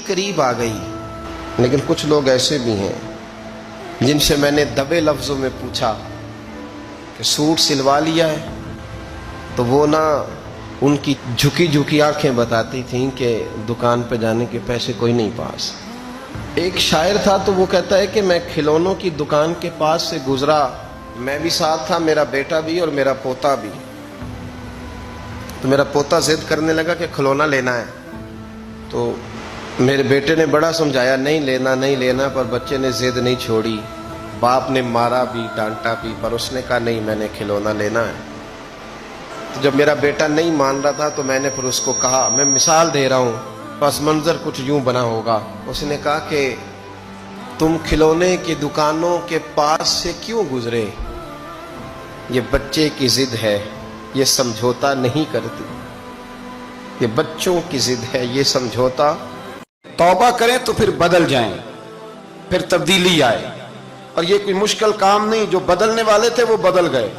قریب آ گئی. لیکن کچھ لوگ ایسے بھی ہیں جن سے میں نے دبے لفظوں میں پوچھا کہ سوٹ سلوا لیا ہے، تو وہ نا ان کی جھکی جھکی آنکھیں بتاتی تھیں کہ دکان پہ جانے کے پیسے کوئی نہیں پاس. ایک شاعر تھا تو وہ کہتا ہے کہ میں کھلونوں کی دکان کے پاس سے گزرا، میں بھی ساتھ تھا، میرا بیٹا بھی اور میرا پوتا بھی. تو میرا پوتا ضد کرنے لگا کہ کھلونا لینا ہے، تو میرے بیٹے نے بڑا سمجھایا نہیں لینا نہیں لینا، پر بچے نے ضد نہیں چھوڑی. باپ نے مارا بھی ڈانٹا بھی، پر اس نے کہا نہیں میں نے کھلونا لینا ہے. تو جب میرا بیٹا نہیں مان رہا تھا تو میں نے پھر اس کو کہا، میں مثال دے رہا ہوں، پس منظر کچھ یوں بنا ہوگا. اس نے کہا کہ تم کھلونے کی دکانوں کے پاس سے کیوں گزرے؟ یہ بچے کی ضد ہے، یہ سمجھوتا نہیں کرتی. یہ بچوں کی ضد ہے، یہ سمجھوتا. توبہ کریں تو پھر بدل جائیں، پھر تبدیلی آئے. اور یہ کوئی مشکل کام نہیں، جو بدلنے والے تھے وہ بدل گئے.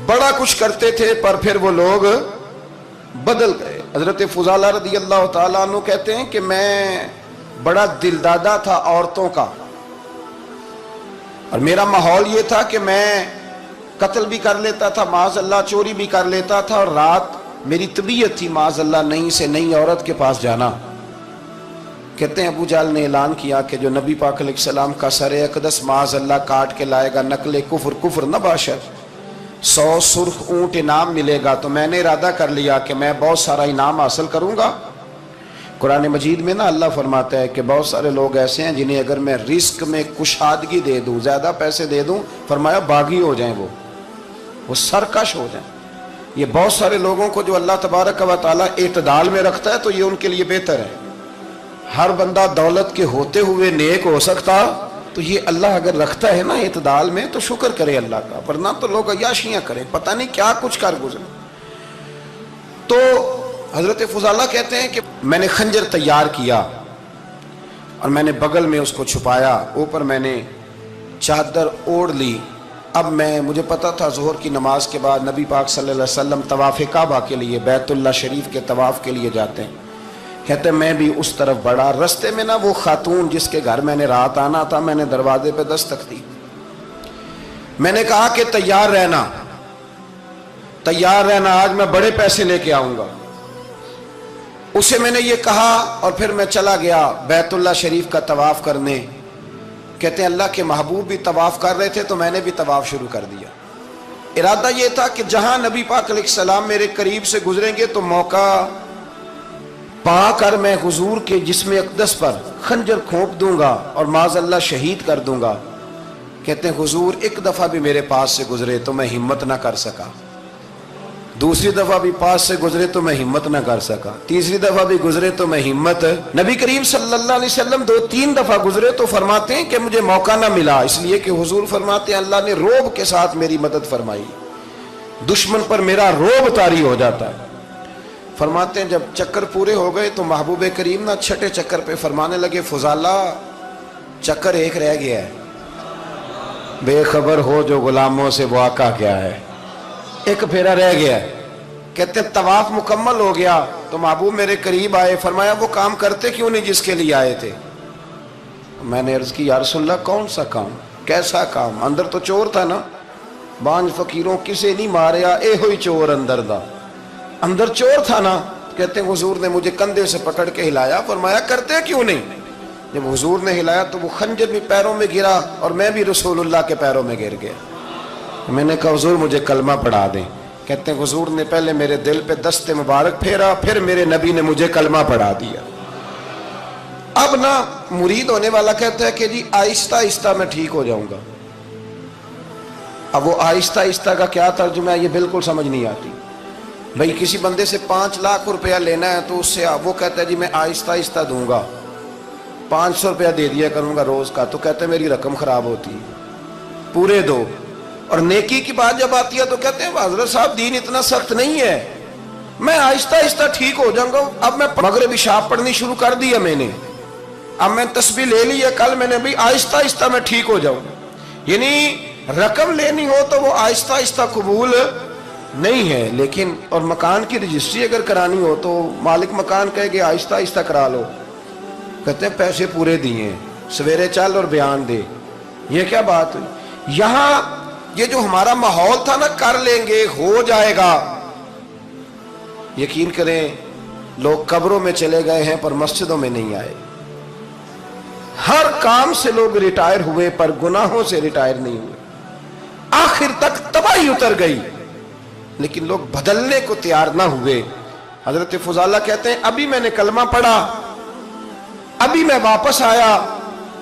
بڑا کچھ کرتے تھے پر پھر وہ لوگ بدل گئے. حضرت فضالہ رضی اللہ تعالیٰ عنہ کہتے ہیں کہ میں بڑا دلدادہ تھا عورتوں کا، اور میرا ماحول یہ تھا کہ میں قتل بھی کر لیتا تھا، معاذ اللہ چوری بھی کر لیتا تھا، اور رات میری طبیعت تھی معاذ اللہ نئی سے نئی عورت کے پاس جانا. کہتے ہیں ابو جہل نے اعلان کیا کہ جو نبی پاک علیہ السلام کا سر اقدس معاذ اللہ کاٹ کے لائے گا، نقل کفر کفر نہ باشد، 100 سرخ اونٹ انعام ملے گا. تو میں نے ارادہ کر لیا کہ میں بہت سارا انعام حاصل کروں گا. قرآن مجید میں نا اللہ فرماتا ہے کہ بہت سارے لوگ ایسے ہیں جنہیں اگر میں رزق میں کشادگی دے دوں، زیادہ پیسے دے دوں، فرمایا باغی ہو جائیں، وہ سرکش ہو جائیں. یہ بہت سارے لوگوں کو جو اللہ تبارک و تعالیٰ اعتدال میں رکھتا ہے تو یہ ان کے لیے بہتر ہے. ہر بندہ دولت کے ہوتے ہوئے نیک ہو سکتا، تو یہ اللہ اگر رکھتا ہے نا اعتدال میں تو شکر کرے اللہ کا، ورنہ تو لوگ عیاشیاں کریں، پتہ نہیں کیا کچھ کر گزرے. تو حضرت فضالہ کہتے ہیں کہ میں نے خنجر تیار کیا اور میں نے بغل میں اس کو چھپایا، اوپر میں نے چادر اوڑھ لی. اب مجھے پتا تھا ظہر کی نماز کے بعد نبی پاک صلی اللہ علیہ وسلم طواف کعبہ کے لیے، بیت اللہ شریف کے طواف کے لیے جاتے ہیں. کہتے ہیں میں بھی اس طرف بڑھا. رستے میں نا وہ خاتون جس کے گھر میں نے رات آنا تھا، میں نے دروازے پہ دستک دی. میں نے کہا کہ تیار رہنا، تیار رہنا، آج میں بڑے پیسے لے کے آؤں گا. اسے میں نے یہ کہا اور پھر میں چلا گیا بیت اللہ شریف کا طواف کرنے. کہتے ہیں اللہ کے محبوب بھی طواف کر رہے تھے تو میں نے بھی طواف شروع کر دیا. ارادہ یہ تھا کہ جہاں نبی پاک علیہ السلام میرے قریب سے گزریں گے تو موقع پا کر میں حضور کے جسم اقدس پر خنجر کھونپ دوں گا اور معاذ اللہ شہید کر دوں گا. کہتے ہیں حضور ایک دفعہ بھی میرے پاس سے گزرے تو میں ہمت نہ کر سکا، دوسری دفعہ بھی پاس سے گزرے تو میں ہمت نہ کر سکا، تیسری دفعہ بھی گزرے تو میں ہمت. نبی کریم صلی اللہ علیہ وسلم 2-3 دفعہ گزرے تو فرماتے ہیں کہ مجھے موقع نہ ملا، اس لیے کہ حضور فرماتے ہیں اللہ نے روب کے ساتھ میری مدد فرمائی، دشمن پر میرا روب طاری ہو جاتا ہے. فرماتے ہیں جب چکر پورے ہو گئے تو محبوب کریم نہ چھٹے چکر پہ فرمانے لگے فضالہ چکر ایک رہ گیا ہے، بے خبر ہو جو غلاموں سے وہ آقا کیا ہے، ایک پھیرا رہ گیا ہے. کہتے ہیں طواف مکمل ہو گیا تو محبوب میرے قریب آئے، فرمایا وہ کام کرتے کیوں نہیں جس کے لیے آئے تھے؟ میں نے عرض کی یا رسول اللہ کون سا کام، کیسا کام؟ اندر تو چور تھا نا، بانج فقیروں کسے نہیں ماریا اے ہوئی چور اندر دا، اندر چور تھا نا. کہتے ہیں حضور نے مجھے کندھے سے پکڑ کے ہلایا، فرمایا کرتے کیوں نہیں؟ جب حضور نے ہلایا تو وہ خنجر بھی پیروں میں گرا اور میں بھی رسول اللہ کے پیروں میں گر گیا. میں نے کہا حضور مجھے کلمہ پڑھا دیں. کہتے ہیں حضور نے پہلے میرے دل پہ دست مبارک پھیرا، پھر میرے نبی نے مجھے کلمہ پڑھا دیا. اب نا مرید ہونے والا کہتا ہے کہ جی آہستہ آہستہ میں ٹھیک ہو جاؤں گا. اب وہ آہستہ آہستہ کا کیا ترجمہ ہے یہ بالکل سمجھ نہیں آتی. بھئی کسی بندے سے 5 لاکھ روپیہ لینا ہے تو اس سے وہ کہتا ہے جی میں آہستہ آہستہ دوں گا، 500 روپیہ دے دیا کروں گا روز کا، تو کہتے ہیں میری رقم خراب ہوتی، پورے دو. اور نیکی کی بات جب آتی ہے تو کہتے ہیں حضرت صاحب دین اتنا سخت نہیں ہے، میں آہستہ آہستہ ٹھیک ہو جاؤں گا. اب میں مغرب عشاء پڑھنی شروع کر دیا میں نے، اب میں تسبیح لے لی ہے کل میں نے، بھی آہستہ آہستہ میں ٹھیک ہو جاؤں. یعنی رقم لینی ہو تو وہ آہستہ آہستہ قبول نہیں ہے. لیکن اور مکان کی رجسٹری اگر کرانی ہو تو مالک مکان کہے کہ آہستہ آہستہ کرا لو. کہتے ہیں پیسے پورے دیے ہیں, سویرے چل اور بیان دے. یہ کیا بات ہوئی؟ یہاں یہ جو ہمارا ماحول تھا نا, کر لیں گے, ہو جائے گا, یقین کریں لوگ قبروں میں چلے گئے ہیں پر مسجدوں میں نہیں آئے. ہر کام سے لوگ ریٹائر ہوئے پر گناہوں سے ریٹائر نہیں ہوئے. آخر تک تباہی اتر گئی لیکن لوگ بدلنے کو تیار نہ ہوئے. حضرت فضالہ کہتے ہیں ابھی میں نے کلمہ پڑھا, ابھی میں واپس آیا,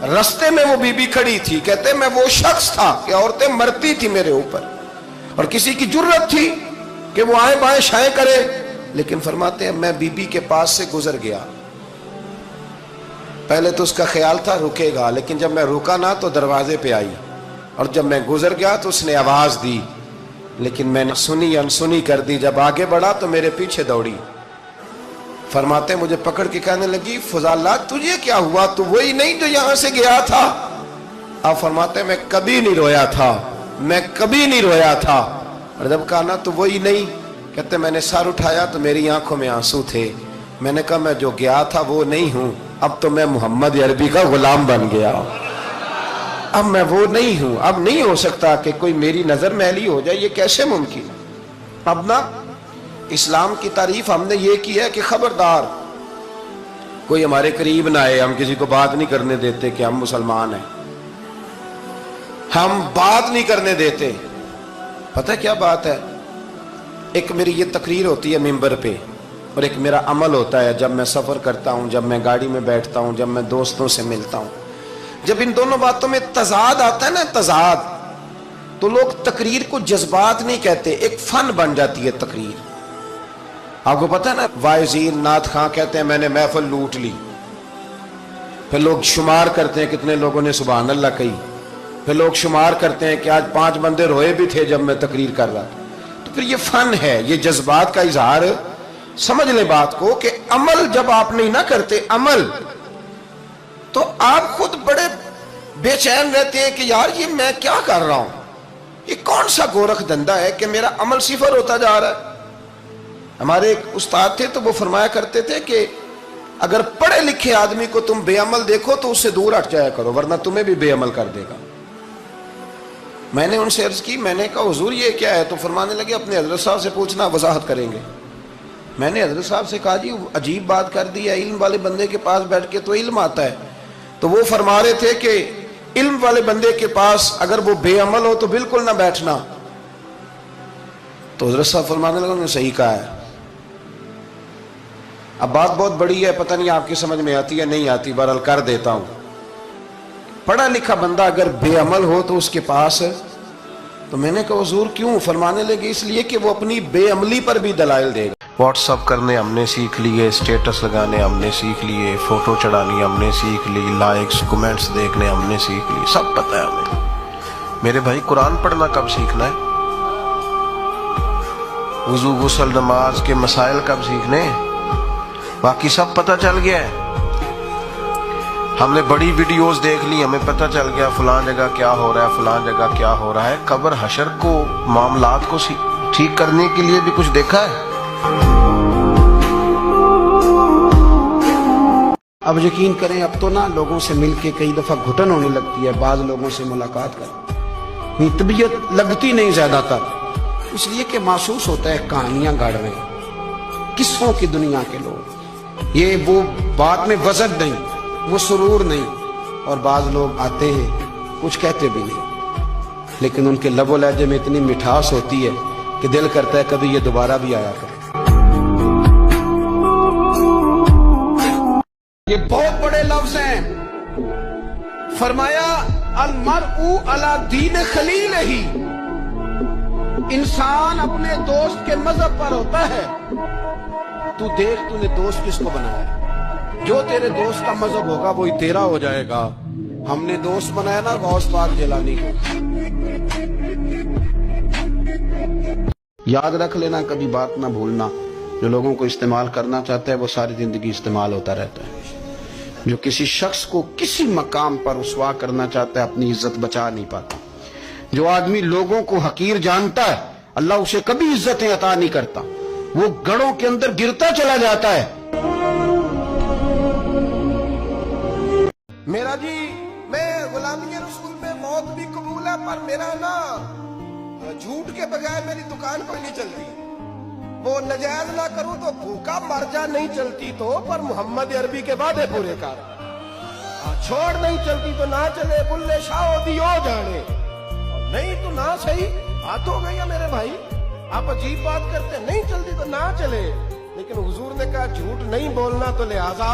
رستے میں وہ بی بی کھڑی تھی. کہتے ہیں میں وہ شخص تھا کہ عورتیں مرتی تھی میرے اوپر اور کسی کی جرت تھی کہ وہ آئیں بائیں شائیں کرے, لیکن فرماتے ہیں میں بی بی کے پاس سے گزر گیا. پہلے تو اس کا خیال تھا رکے گا, لیکن جب میں رکا نہ تو دروازے پہ آئی, اور جب میں گزر گیا تو اس نے آواز دی, لیکن میں نے سنی انسنی کر دی. جب آگے بڑھا تو میرے پیچھے دوڑی. فرماتے ہیں مجھے پکڑ کے کہنے لگی فضالہ تجھے کیا ہوا, تو وہی نہیں جو یہاں سے گیا تھا؟ آپ فرماتے ہیں میں کبھی نہیں رویا تھا, میں کبھی نہیں رویا تھا. اور جب کہا نا تو وہی نہیں, کہتے میں نے سر اٹھایا تو میری آنکھوں میں آنسو تھے. میں نے کہا میں جو گیا تھا وہ نہیں ہوں, اب تو میں محمد عربی کا غلام بن گیا, اب میں وہ نہیں ہوں. اب نہیں ہو سکتا کہ کوئی میری نظر میلی ہو جائے, یہ کیسے ممکن؟ اب نا اسلام کی تعریف ہم نے یہ کی ہے کہ خبردار کوئی ہمارے قریب نہ آئے, ہم کسی کو بات نہیں کرنے دیتے کہ ہم مسلمان ہیں, ہم بات نہیں کرنے دیتے. پتہ کیا بات ہے, ایک میری یہ تقریر ہوتی ہے ممبر پہ, اور ایک میرا عمل ہوتا ہے جب میں سفر کرتا ہوں, جب میں گاڑی میں بیٹھتا ہوں, جب میں دوستوں سے ملتا ہوں. جب ان دونوں باتوں میں تضاد آتا ہے نا, تضاد, تو لوگ تقریر کو جذبات نہیں کہتے, ایک فن بن جاتی ہے تقریر. آپ کو پتہ ہے نا وائزین نعت خاں کہتے ہیں میں نے محفل لوٹ لی, پھر لوگ شمار کرتے ہیں کتنے لوگوں نے سبحان اللہ کہی, پھر لوگ شمار کرتے ہیں کہ آج 5 بندے روئے بھی تھے جب میں تقریر کر رہا تھا. تو پھر یہ فن ہے, یہ جذبات کا اظہار. سمجھ لیں بات کو کہ عمل جب آپ نہیں نہ کرتے عمل, تو آپ خود بڑے بے چین رہتے ہیں کہ یار یہ میں کیا کر رہا ہوں, یہ کون سا گورکھ دھندا ہے کہ میرا عمل صفر ہوتا جا رہا ہے. ہمارے ایک استاد تھے تو وہ فرمایا کرتے تھے کہ اگر پڑھے لکھے آدمی کو تم بے عمل دیکھو تو اس سے دور ہٹ جایا کرو, ورنہ تمہیں بھی بے عمل کر دے گا. میں نے ان سے عرض کی, میں نے کہا حضور یہ کیا ہے؟ تو فرمانے لگے اپنے حضرت صاحب سے پوچھنا, وضاحت کریں گے. میں نے حضرت صاحب سے کہا جی عجیب بات کر دی ہے, علم والے بندے کے پاس بیٹھ کے تو علم آتا ہے. تو وہ فرما رہے تھے کہ علم والے بندے کے پاس اگر وہ بے عمل ہو تو بالکل نہ بیٹھنا. تو حضرت صاحب فرمانے لگے انہوں نے صحیح کہا ہے. اب بات بہت بڑی ہے, پتہ نہیں آپ کی سمجھ میں آتی ہے نہیں آتی, بہرحال کر دیتا ہوں. پڑھا لکھا بندہ اگر بے عمل ہو تو اس کے پاس, تو میں نے کہا حضور کیوں؟ فرمانے لگے اس لیے کہ وہ اپنی بے عملی پر بھی دلائل دے گا. واٹس اپ کرنے ہم نے سیکھ لیے, اسٹیٹس لگانے ہم نے سیکھ لیے, فوٹو چڑھانی ہم نے سیکھ لی, لائکس کمنٹس دیکھنے ہم نے سیکھ لی, سب پتہ ہے ہمیں. میرے بھائی قرآن پڑھنا کب سیکھنا ہے؟ وضو غسل نماز کے مسائل کب سیکھنے؟ باقی سب پتہ چل گیا ہے. ہم نے بڑی ویڈیوز دیکھ لی, ہمیں پتہ چل گیا فلان جگہ کیا ہو رہا ہے, فلان جگہ کیا ہو رہا ہے. قبر حشر کو معاملات کو ٹھیک کرنے کے لیے بھی کچھ دیکھا ہے؟ اب یقین کریں اب تو نا لوگوں سے مل کے کئی دفعہ گھٹن ہونے لگتی ہے, بعض لوگوں سے ملاقات کر طبیعت لگتی نہیں زیادہ تر, اس لیے کہ محسوس ہوتا ہے کہانیاں گاڑ رہے ہیں, قصوں کی دنیا کے لوگ. یہ وہ بات میں وزن نہیں, وہ سرور نہیں. اور بعض لوگ آتے ہیں کچھ کہتے بھی نہیں, لیکن ان کے لب و لہجے میں اتنی مٹھاس ہوتی ہے کہ دل کرتا ہے کبھی یہ دوبارہ بھی آیا کرے. یہ بہت بڑے لفظ ہیں. فرمایا المرء علی دین خلیلہ, انسان اپنے دوست کے مذہب پر ہوتا ہے. تو دیکھ تو نے دوست کس کو بنایا ہے, جو تیرے دوست کا مذہب ہوگا وہی تیرا ہو جائے گا. ہم نے دوست بنایا نا غوث پاک جیلانی کو. یاد رکھ لینا, کبھی بات نہ بھولنا, جو لوگوں کو استعمال کرنا چاہتا ہے وہ ساری زندگی استعمال ہوتا رہتا ہے. جو کسی شخص کو کسی مقام پر رسوا کرنا چاہتا ہے اپنی عزت بچا نہیں پاتا. جو آدمی لوگوں کو حقیر جانتا ہے اللہ اسے کبھی عزتیں عطا نہیں کرتا, وہ گڑھوں کے اندر گرتا چلا جاتا ہے. میرا جی میں غلامی رسول میں موت بھی قبول ہے، پر میرا نا جھوٹ کے بغیر میری دکان کوئی نہیں چلتی، وہ نجائز نہ کروں تو بھوکا مر جا، نہیں چلتی تو پر محمد عربی کے وعدے پورے کر، چھوڑ نہیں چلتی تو نہ چلے، بلے شاہ دیو جانے، نہیں تو نہ صحیح، بات ہو گئی ہے میرے بھائی، آپ عجیب بات کرتے ہیں، نہیں چلتی تو نہ چلے، لیکن حضور نے کہا جھوٹ نہیں بولنا، تو لہذا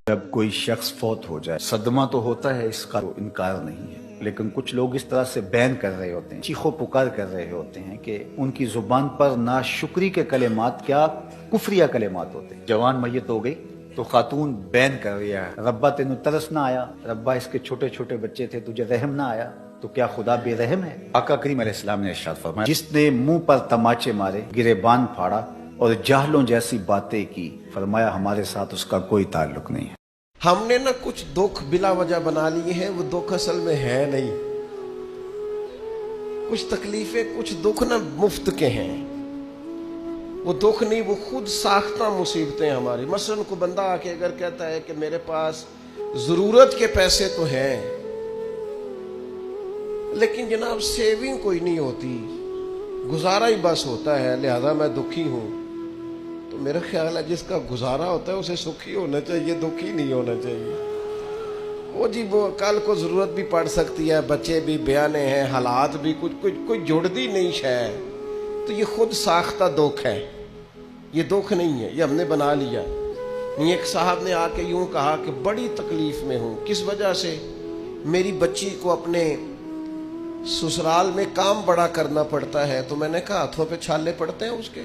جب کوئی شخص فوت ہو جائے صدمہ تو ہوتا ہے، اس کا انکار نہیں ہے، لیکن کچھ لوگ اس طرح سے بین کر رہے ہوتے ہیں، چیخو پکار کر رہے ہوتے ہیں کہ ان کی زبان پر ناشکری کے کلمات کیا کفریہ کلمات ہوتے ہیں۔ جوان میت ہو گئی تو خاتون بین کر رہا ہے، ربا تینوں ترس نہ آیا، ربا اس کے چھوٹے چھوٹے بچے تھے تجھے رحم نہ آیا، تو کیا خدا بے رحم ہے؟ آقا کریم علیہ السلام نے ارشاد فرمایا، جس نے منہ پر تماچے مارے، گریبان پھاڑا اور جاہلوں جیسی باتیں کی، فرمایا ہمارے ساتھ اس کا کوئی تعلق نہیں ہے۔ ہم نے نا کچھ دکھ بلا وجہ بنا لیے ہیں، وہ دکھ اصل میں ہے نہیں، کچھ تکلیفیں کچھ دکھ نا مفت کے ہیں، وہ دکھ نہیں، وہ خود ساختہ مصیبتیں ہماری۔ مثلا کو بندہ آ کے اگر کہتا ہے کہ میرے پاس ضرورت کے پیسے تو ہیں لیکن جناب سیونگ کوئی نہیں ہوتی، گزارا ہی بس ہوتا ہے، لہذا میں دکھی ہوں، تو میرا خیال ہے جس کا گزارا ہوتا ہے اسے سکھی ہونا چاہیے، دکھی نہیں ہونا چاہیے۔ وہ جی وہ کل کو ضرورت بھی پڑ سکتی ہے، بچے بھی بیانے ہیں، حالات بھی کوئی جڑتی نہیں ہے، تو یہ خود ساختہ دکھ ہے، یہ دکھ نہیں ہے، یہ ہم نے بنا لیا۔ ایک صاحب نے آ کے یوں کہا کہ بڑی تکلیف میں ہوں، کس وجہ سے؟ میری بچی کو اپنے سسرال میں کام بڑا کرنا پڑتا ہے، تو میں نے کہا ہاتھوں پہ چھالے پڑتے ہیں اس کے؟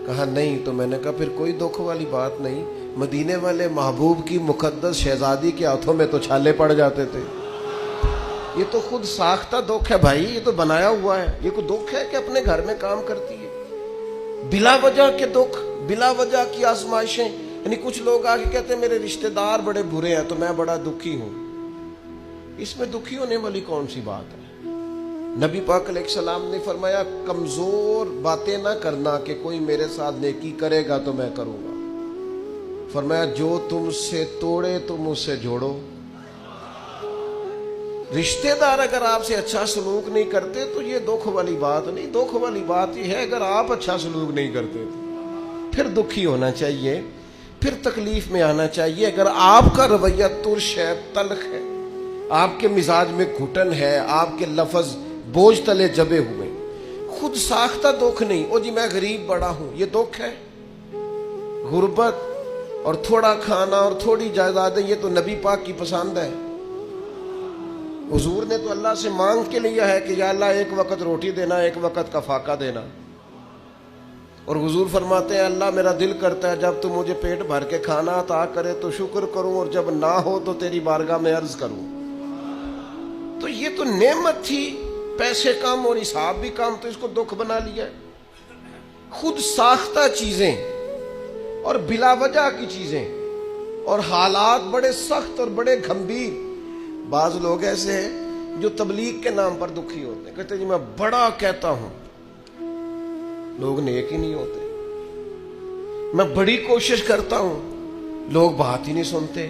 کہا نہیں، تو میں نے کہا پھر کوئی دکھ والی بات نہیں، مدینے والے محبوب کی مقدس شہزادی کے ہاتھوں میں تو چھالے پڑ جاتے تھے۔ یہ تو خود ساختہ دکھ ہے بھائی، یہ تو بنایا ہوا ہے، یہ کوئی دکھ ہے کہ اپنے گھر میں کام کرتی ہے؟ بلا وجہ کے دکھ، بلا وجہ کی آزمائشیں، یعنی کچھ لوگ آگے کہتے ہیں میرے رشتہ دار بڑے برے ہیں تو میں بڑا دکھی ہوں، اس میں دکھی ہونے والی کون سی بات ہے؟ نبی پاک علیہ السلام نے فرمایا کمزور باتیں نہ کرنا کہ کوئی میرے ساتھ نیکی کرے گا تو میں کروں گا، فرمایا جو تم سے توڑے تم اس سے جوڑو۔ رشتہ دار اگر آپ سے اچھا سلوک نہیں کرتے تو یہ دکھ والی بات نہیں، دکھ والی بات یہ ہے اگر آپ اچھا سلوک نہیں کرتے پھر دکھی ہونا چاہیے، پھر تکلیف میں آنا چاہیے۔ اگر آپ کا رویہ ترش ہے، تلخ ہے، آپ کے مزاج میں گھٹن ہے، آپ کے لفظ بوجھ تلے جبے ہوئے، خود ساختہ دکھ نہیں، او جی میں غریب بڑا ہوں، یہ دکھ ہے؟ غربت اور تھوڑا کھانا اور تھوڑی جائیدادیں یہ تو نبی پاک کی پسند ہے۔ حضور نے تو اللہ سے مانگ کے لیا ہے کہ یا اللہ ایک وقت روٹی دینا، ایک وقت کا فاقہ دینا، اور حضور فرماتے ہیں اللہ میرا دل کرتا ہے جب تو مجھے پیٹ بھر کے کھانا عطا کرے تو شکر کروں، اور جب نہ ہو تو تیری بارگاہ میں عرض کروں۔ تو یہ تو نعمت تھی، پیسے کم اور حساب بھی کم، تو اس کو دکھ بنا لیا ہے۔ خود ساختہ چیزیں اور بلا وجہ کی چیزیں اور حالات بڑے سخت اور بڑے گھمبیر۔ بعض لوگ ایسے ہیں جو تبلیغ کے نام پر دکھی ہوتے ہیں، کہتے ہیں جی میں بڑا کہتا ہوں، لوگ نیک ہی نہیں ہوتے، میں بڑی کوشش کرتا ہوں، لوگ بات ہی نہیں سنتے،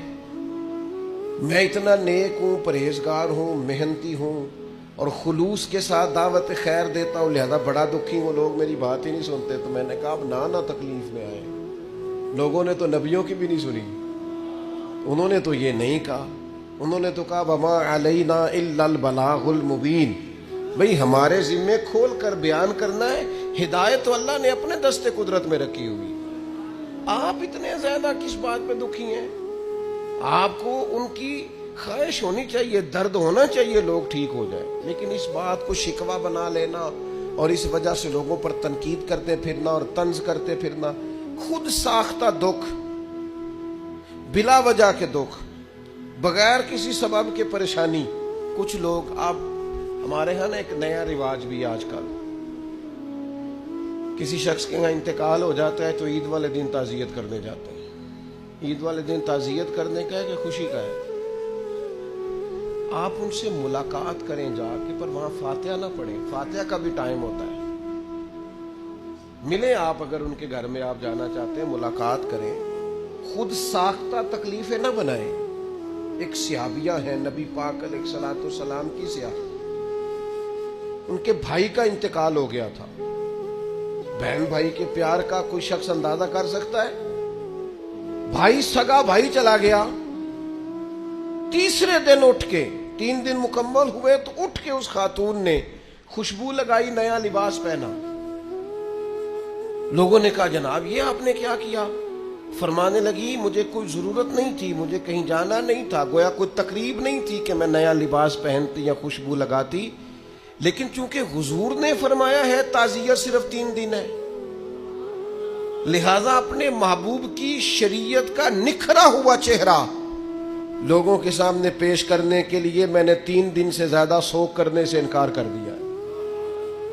میں اتنا نیک ہوں، پرہیزگار ہوں، محنتی ہوں اور خلوص کے ساتھ دعوت خیر دیتا ہوں، لہذا بڑا دکھی ہوں، لوگ میری بات ہی نہیں سنتے۔ تو میں نے کہا اب نہ تکلیف میں آئے، لوگوں نے تو نبیوں کی بھی نہیں سنی، انہوں نے تو یہ نہیں کہا، انہوں نے تو کہا وما علینا الا البلاغ المبین، بھئی ہمارے ذمے کھول کر بیان کرنا ہے، ہدایت تو اللہ نے اپنے دستے قدرت میں رکھی ہوئی، آپ اتنے زیادہ کس بات پہ دکھی ہیں؟ آپ کو ان کی خواہش ہونی چاہیے، درد ہونا چاہیے لوگ ٹھیک ہو جائیں، لیکن اس بات کو شکوہ بنا لینا اور اس وجہ سے لوگوں پر تنقید کرتے پھرنا اور طنز کرتے پھرنا، خود ساختہ دکھ، بلا وجہ کے دکھ، بغیر کسی سبب کے پریشانی۔ کچھ لوگ اب ہمارے ہاں نا ایک نیا رواج بھی آج کل، کسی شخص کے یہاں انتقال ہو جاتا ہے تو عید والے دن تعزیت کرنے جاتے ہیں۔ عید والے دن تعزیت کرنے کا ہے کہ خوشی کا ہے؟ آپ ان سے ملاقات کریں جا کے، پر وہاں فاتحہ نہ پڑھیں، فاتحہ کا بھی ٹائم ہوتا ہے، ملیں آپ اگر ان کے گھر میں آپ جانا چاہتے ہیں, ملاقات کریں, خود ساختہ تکلیفیں نہ بنائیں. ایک صحابیہ ہے نبی پاک علیہ الصلوۃ والسلام کی صحابیہ, ان کے بھائی کا انتقال ہو گیا تھا. بہن بھائی کے پیار کا کوئی شخص اندازہ کر سکتا ہے؟ بھائی سگا بھائی چلا گیا, تیسرے دن اٹھ کے, 3 دن مکمل ہوئے تو اٹھ کے اس خاتون نے خوشبو لگائی, نیا لباس پہنا. لوگوں نے کہا جناب یہ آپ نے کیا کیا؟ فرمانے لگی مجھے کوئی ضرورت نہیں تھی, مجھے کہیں جانا نہیں تھا, گویا کوئی تقریب نہیں تھی کہ میں نیا لباس پہنتی یا خوشبو لگاتی, لیکن چونکہ حضور نے فرمایا ہے تعزیت صرف 3 دن ہے, لہذا اپنے محبوب کی شریعت کا نکھرا ہوا چہرہ لوگوں کے سامنے پیش کرنے کے لیے میں نے 3 دن سے زیادہ سوگ کرنے سے انکار کر دیا ہے.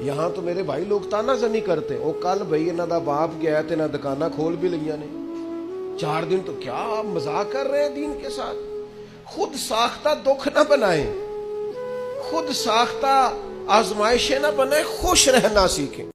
یہاں تو میرے بھائی لوگ تانا زنی کرتے, او کل بھائی انہاں دا باپ گیا تے نہ دکاناں کھول بھی لئیاں نے, 4 دن تو کیا آپ مذاق کر رہے ہیں دین کے ساتھ. خود ساختہ دکھ نہ بنائیں, خود ساختہ آزمائشیں نہ بنائیں, خوش رہنا سیکھیں.